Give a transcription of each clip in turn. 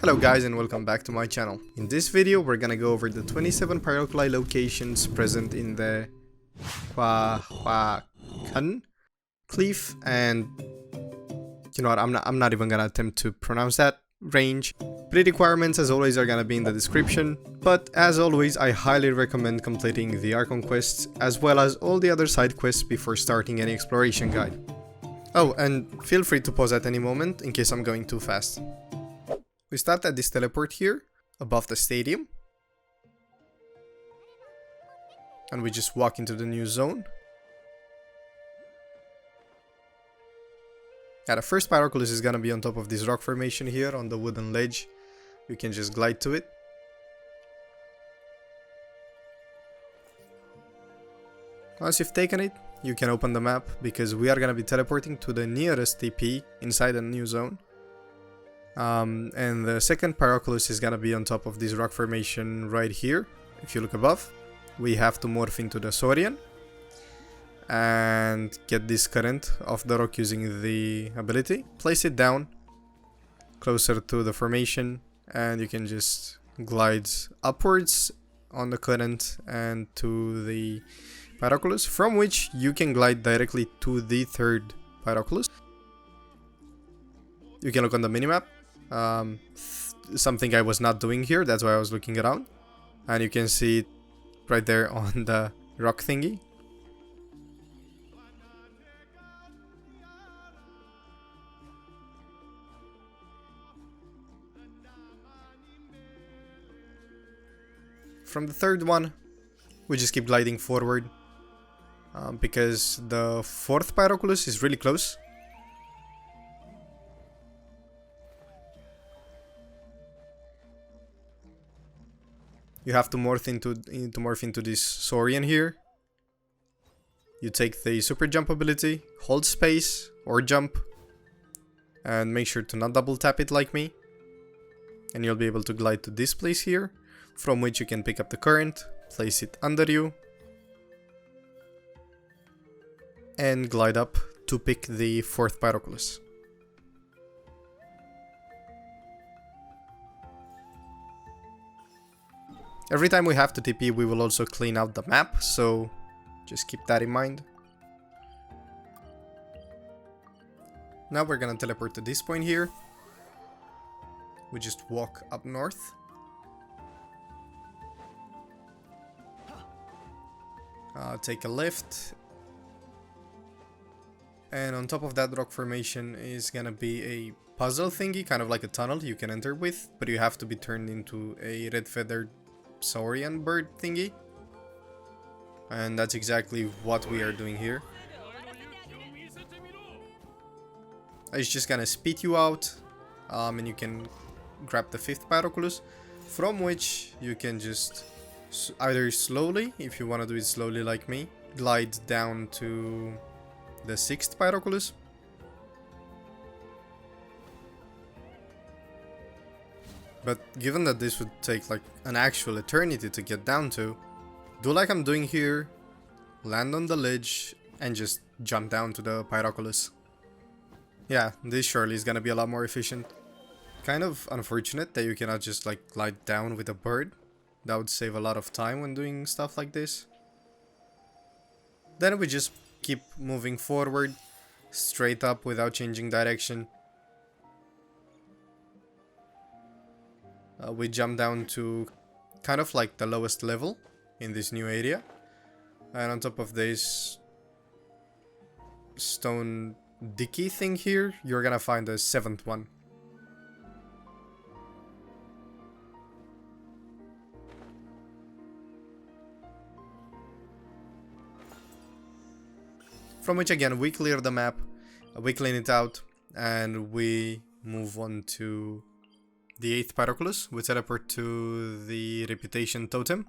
Hello guys and welcome back to my channel. In this video we're gonna go over the 27 Pyroculus locations present in the Quahuacan cliff, and you know what, I'm not even gonna attempt to pronounce that range. Pre-requirements as always are gonna be in the description, but as always I highly recommend completing the Archon quests as well as all the other side quests before starting any exploration guide. Oh, and feel free to pause at any moment in case I'm going too fast. We start at this teleport here, above the stadium. And we just walk into the new zone. Yeah, the first Pyroculus is gonna be on top of this rock formation here on the wooden ledge. You can just glide to it. Once you've taken it, you can open the map because we are gonna be teleporting to the nearest TP inside the new zone. And the second Pyroculus is gonna be on top of this rock formation right here. If you look above, we have to morph into the Saurian and get this current off the rock using the ability. Place it down closer to the formation and you can just glide upwards on the current and to the Pyroculus, from which you can glide directly to the third Pyroculus. You can look on the minimap. Something I was not doing here, that's why I was looking around, and you can see it right there on the rock thingy. From the third one we just keep gliding forward because the fourth Pyroculus is really close. You have to morph into this Saurian here. You take the super jump ability, hold space or jump, and make sure to not double tap it like me. And you'll be able to glide to this place here, from which you can pick up the current, place it under you, and glide up to pick the fourth Pyroculus. Every time we have to TP, we will also clean out the map, so just keep that in mind. Now we're gonna teleport to this point here. We just walk up north. Take a left. And on top of that rock formation is gonna be a puzzle thingy, kind of like a tunnel you can enter with, but you have to be turned into a red feathered Saurian bird thingy, and that's exactly what we are doing here. It's just gonna spit you out, and you can grab the fifth Pyroculus, from which you can just either slowly, if you want to do it slowly like me, glide down to the sixth Pyroculus. But given that this would take like an actual eternity to get down to, do like I'm doing here, land on the ledge and just jump down to the Pyroculus. Yeah, this surely is gonna be a lot more efficient. Kind of unfortunate that you cannot just like glide down with a bird. That would save a lot of time when doing stuff like this. Then we just keep moving forward, straight up without changing direction. We jump down to kind of like the lowest level in this new area, and on top of this stone dicky thing here, you're gonna find the seventh one. From which again we clear the map, we clean it out, and we move on to the 8th Pyroculus. We teleport to the reputation totem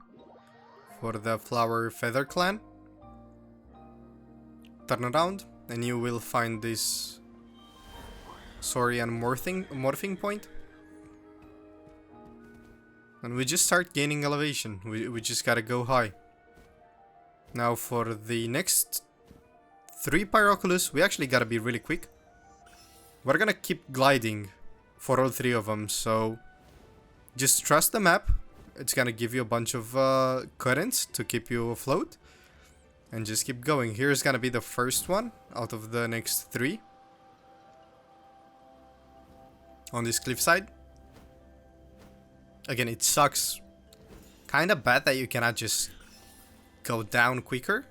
for the Flower Feather clan. Turn around and you will find this Saurian morphing point. And we just start gaining elevation. We just gotta go high. Now for the next 3 Pyroculus, we actually gotta be really quick. We're gonna keep gliding for all 3 of them, so Just trust the map. It's gonna give you a bunch of currents to keep you afloat. And just keep going. Here's gonna be the first one out of the next 3. On this cliffside. Again, it sucks. Kinda bad that you cannot just go down quicker.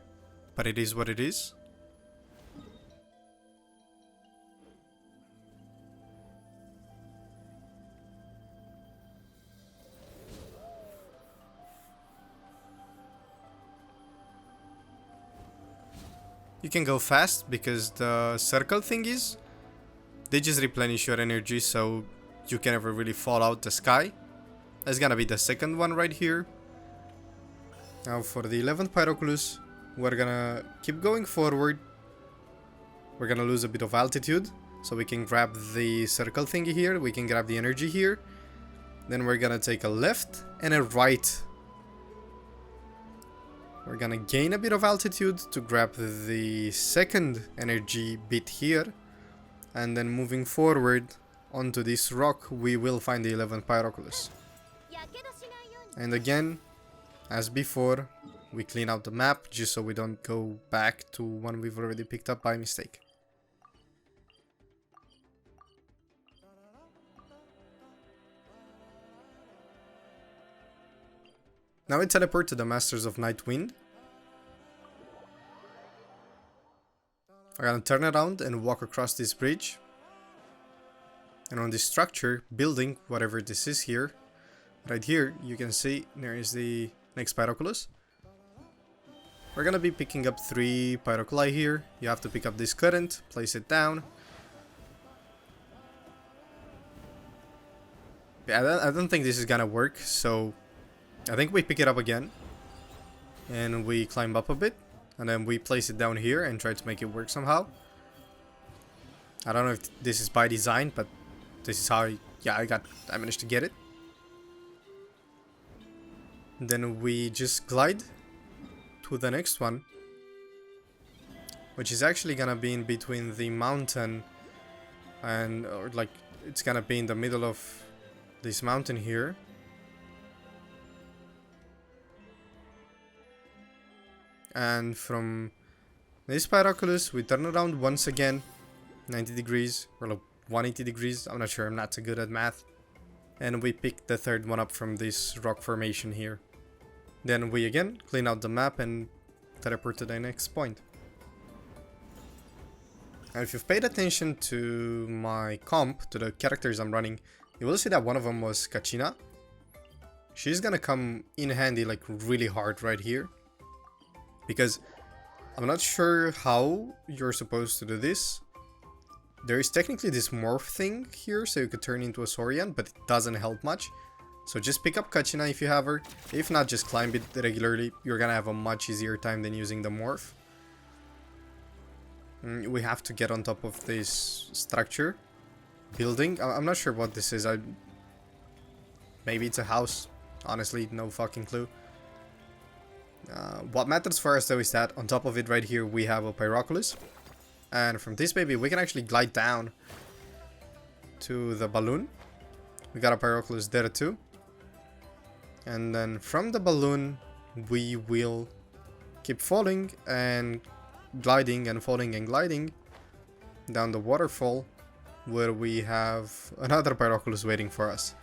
But it is what it is. You can go fast because the circle thingies, they just replenish your energy so you can never really fall out the sky. That's gonna be the second one right here. Now for the 11th Pyroculus, we're gonna keep going forward. We're gonna lose a bit of altitude so we can grab the circle thingy here. We can grab the energy here. Then we're gonna take a left and a right. We're gonna gain a bit of altitude to grab the second energy bit here. And then moving forward onto this rock, we will find the 11th Pyroculus. And again, as before, we clean out the map just so we don't go back to one we've already picked up by mistake. Now we teleport to the Masters of Night Wind. We're gonna turn around and walk across this bridge. And on this structure, building, whatever this is here, right here, you can see there is the next Pyroculus. We're gonna be picking up 3 Pyroculi here. You have to pick up this current, place it down. Yeah, I don't think this is gonna work, so I think we pick it up again. And we climb up a bit. And then we place it down here and try to make it work somehow. I don't know if this is by design, but this is how I managed to get it. Then we just glide to the next one, which is actually gonna be in between the mountain and, or like, it's gonna be in the middle of this mountain here. And from this Pyroculus, we turn around once again, 90 degrees, or like 180 degrees, I'm not sure, I'm not so good at math. And we pick the third one up from this rock formation here. Then we again clean out the map and teleport to the next point. And if you've paid attention to my comp, to the characters I'm running, you will see that one of them was Kachina. She's gonna come in handy like really hard right here. Because I'm not sure how you're supposed to do this. There is technically this morph thing here, so you could turn into a Saurian, but it doesn't help much. So just pick up Kachina if you have her. If not, just climb it regularly. You're gonna have a much easier time than using the morph. We have to get on top of this structure. Building. I'm not sure what this is. Maybe it's a house. Honestly, no fucking clue. What matters for us though is that on top of it right here we have a Pyroculus. And from this baby we can actually glide down to the balloon. We got a Pyroculus there too. And then from the balloon we will keep falling and gliding and falling and gliding down the waterfall where we have another Pyroculus waiting for us.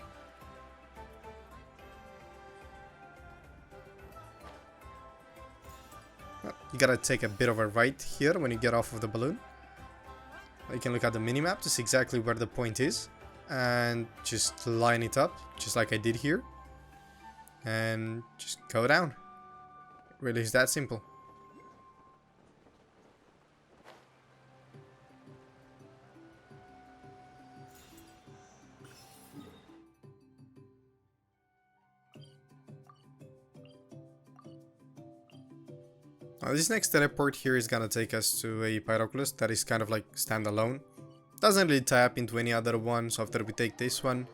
You gotta take a bit of a right here when you get off of the balloon. You can look at the minimap to see exactly where the point is. And just line it up, just like I did here. And just go down. It really is that simple. Now this next teleport here is gonna take us to a Pyroculus that is kind of like standalone. Doesn't really tap into any other one, so after we take this one,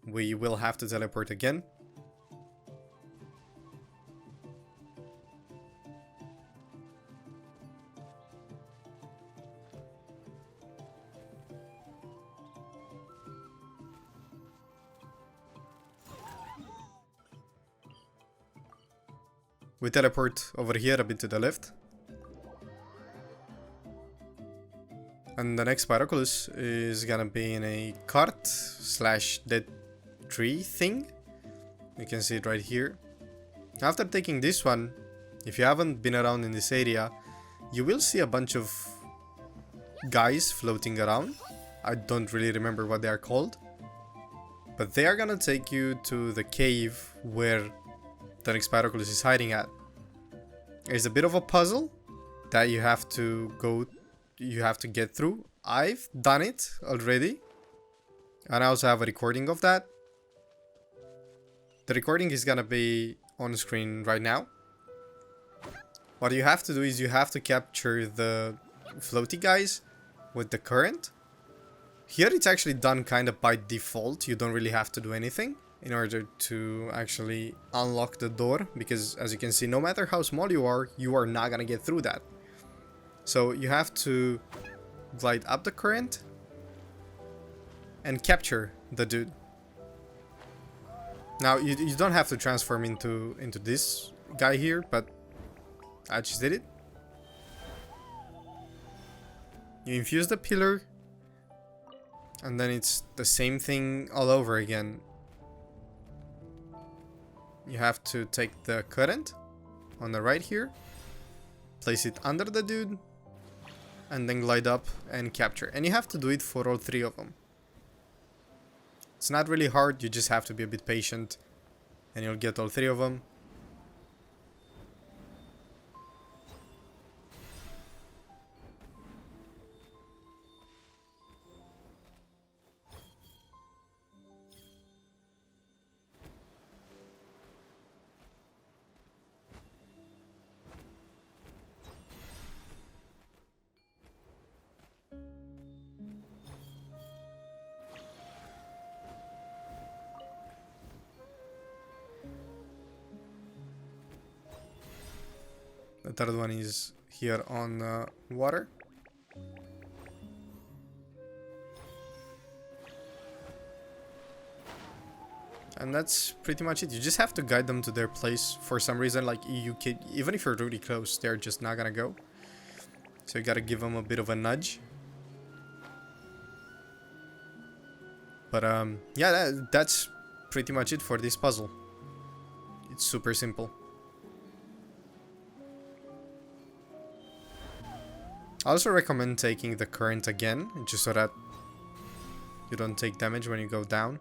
we will have to teleport again. we teleport over here a bit to the left. And the next Pyroculus is gonna be in a cart slash dead tree thing. You can see it right here. After taking this one, if you haven't been around in this area, you will see a bunch of guys floating around. I don't really remember what they are called. But they are gonna take you to the cave where the next Pyroculus is hiding at. It's a bit of a puzzle that you have to get through. I've done it already. And I also have a recording of that. The recording is gonna be on screen right now. What you have to do is you have to capture the floaty guys with the current. Here it's actually done kind of by default. You don't really have to do anything in order to actually unlock the door, because as you can see, no matter how small you are not gonna get through that. So you have to glide up the current and capture the dude. Now you don't have to transform into this guy here, but I just did it. You infuse the pillar, and then it's the same thing all over again. You have to take the current on the right here, place it under the dude, and then glide up and capture. And you have to do it for all three of them. It's not really hard, you just have to be a bit patient and you'll get all three of them. The third one is here on water. And that's pretty much it. You just have to guide them to their place. For some reason, like you can, even if you're really close, they're just not gonna go. So you gotta give them a bit of a nudge. But yeah, that's pretty much it for this puzzle. It's super simple. I also recommend taking the current again, just so that you don't take damage when you go down.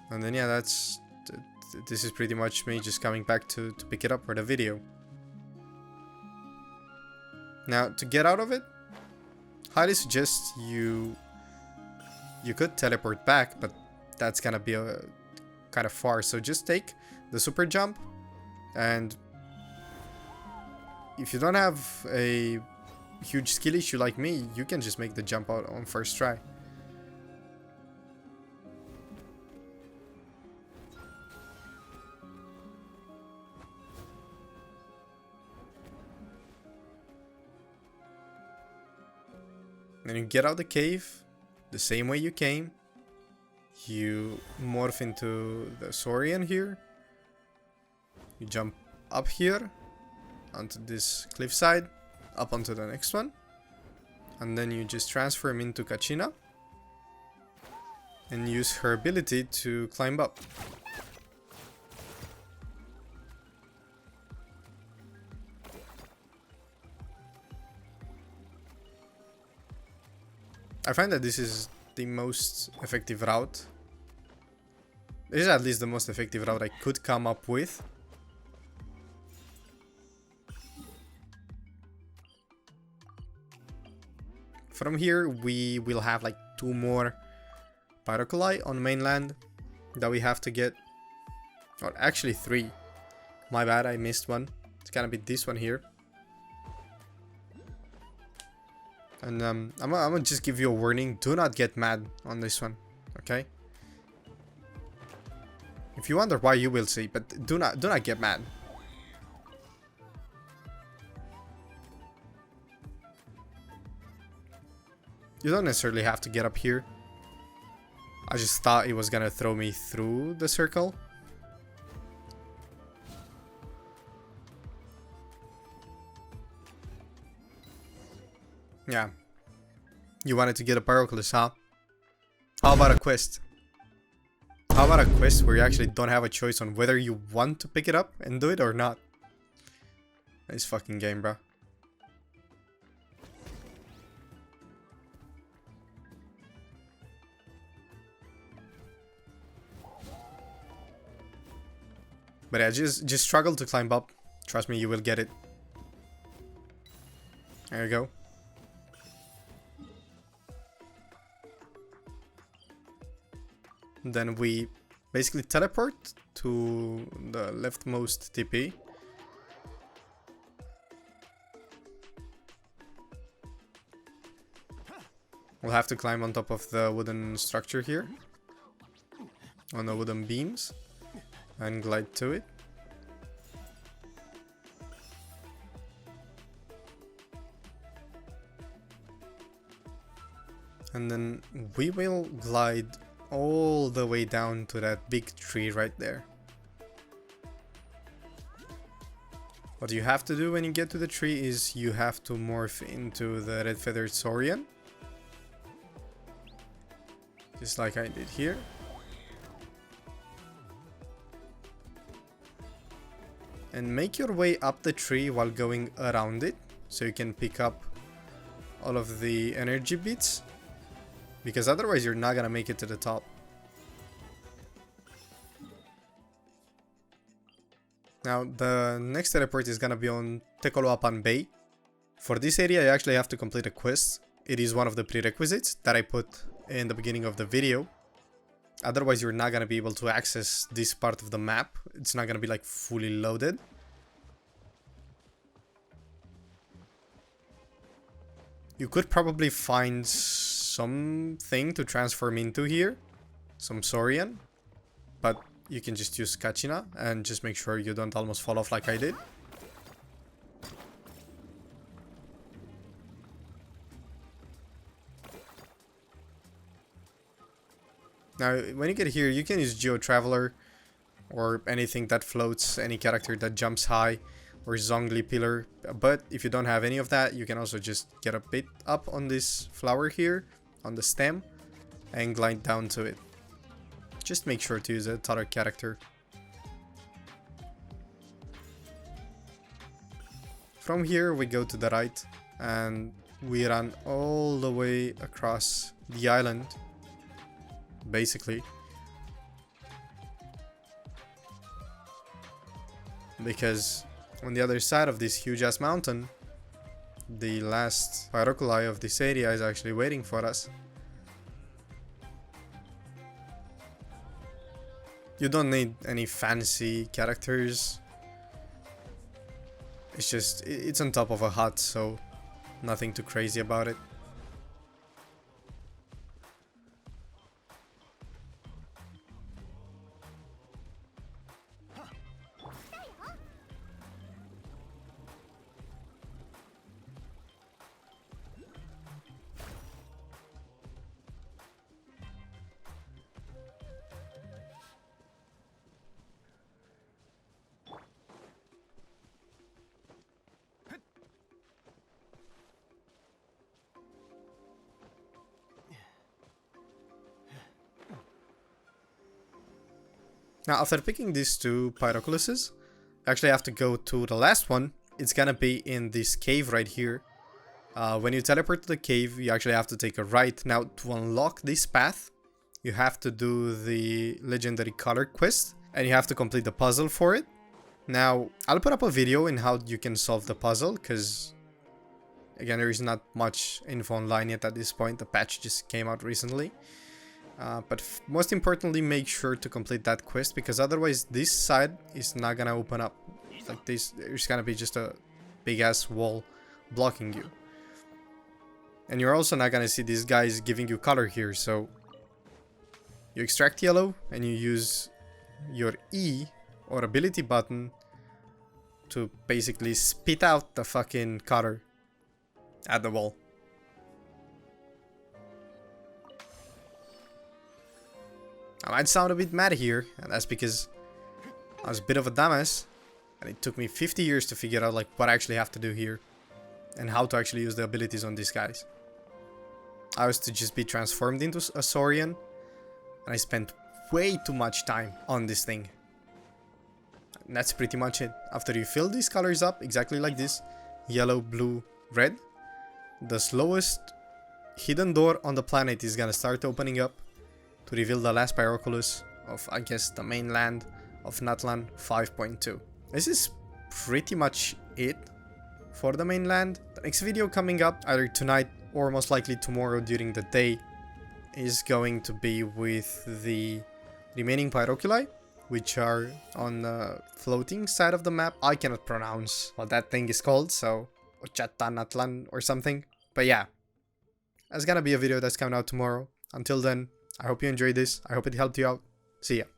And then yeah, this is pretty much me just coming back to pick it up for the video. Now, to get out of it, highly suggest you could teleport back, but that's gonna be kind of far. So just take the super jump, and if you don't have a huge skill issue like me, you can just make the jump out on first try. Then you get out the cave the same way you came. You morph into the Saurian here. You jump up here onto this cliffside, up onto the next one, and then you just transform into Kachina and use her ability to climb up. I find that this is the most effective route. This is at least the most effective route I could come up with. From here, we will have like 2 more Pyroculus on mainland that we have to get. Or actually 3. My bad, I missed one. It's gonna be this one here. And I'm gonna just give you a warning. Do not get mad on this one, okay? If you wonder why, you will see, but do not get mad. You don't necessarily have to get up here. I just thought it was gonna throw me through the circle, Yeah. You wanted to get a Pyroculus, huh? How about a quest? How about a quest where you actually don't have a choice on whether you want to pick it up and do it or not? Nice fucking game, bro. But yeah, just struggle to climb up. Trust me, you will get it. There you go. Then we basically teleport to the leftmost TP. We'll have to climb on top of the wooden structure here. On the wooden beams. And glide to it. And then we will glide all the way down to that big tree right there. What you have to do when you get to the tree is you have to morph into the red-feathered saurian. Just like I did here. And make your way up the tree while going around it, so you can pick up all of the energy bits. Because otherwise you're not gonna make it to the top. Now the next teleport is gonna be on Quahuacan Bay. For this area you actually have to complete a quest. It is one of the prerequisites that I put in the beginning of the video. Otherwise you're not gonna be able to access this part of the map. It's not gonna be like fully loaded. You could probably find something to transform into here. Some saurian. But you can just use Kachina and just make sure you don't almost fall off like I did. Now, when you get here, you can use Geo Traveler or anything that floats, any character that jumps high, or Zhongli Pillar. But if you don't have any of that, you can also just get a bit up on this flower here, on the stem, and glide down to it. Just make sure to use a taller character. From here, we go to the right, and we run all the way across the island. Basically, because on the other side of this huge ass mountain, the last Pyroculus of this area is actually waiting for us. You don't need any fancy characters. It's just, it's on top of a hut, so nothing too crazy about it. Now, after picking these two Pyroculuses, I actually have to go to the last one. It's gonna be in this cave right here. When you teleport to the cave, you actually have to take a right. Now, to unlock this path, you have to do the legendary color quest, and you have to complete the puzzle for it. Now, I'll put up a video in how you can solve the puzzle, because again, there is not much info online yet at this point. The patch just came out recently. But most importantly, make sure to complete that quest, because otherwise this side is not gonna open up. Like this, there's gonna be just a big ass wall blocking you. And you're also not gonna see these guys giving you color here, so you extract yellow and you use your E or ability button to basically spit out the fucking color at the wall. I might sound a bit mad here, and that's because I was a bit of a dumbass, and it took me 50 years to figure out like what I actually have to do here. and how to actually use the abilities on these guys. I was to just be transformed into a Saurian, and I spent way too much time on this thing. And that's pretty much it. After you fill these colors up, exactly like this, yellow, blue, red, the slowest hidden door on the planet is gonna start opening up to reveal the last Pyroculus of, I guess, the mainland of Natlan 5.2. This is pretty much it for the mainland. The next video coming up either tonight or most likely tomorrow during the day is going to be with the remaining Pyroculus, which are on the floating side of the map. I cannot pronounce what that thing is called, so Natlan or something. But yeah, that's gonna be a video that's coming out tomorrow. Until then, I hope you enjoyed this. I hope it helped you out. See ya.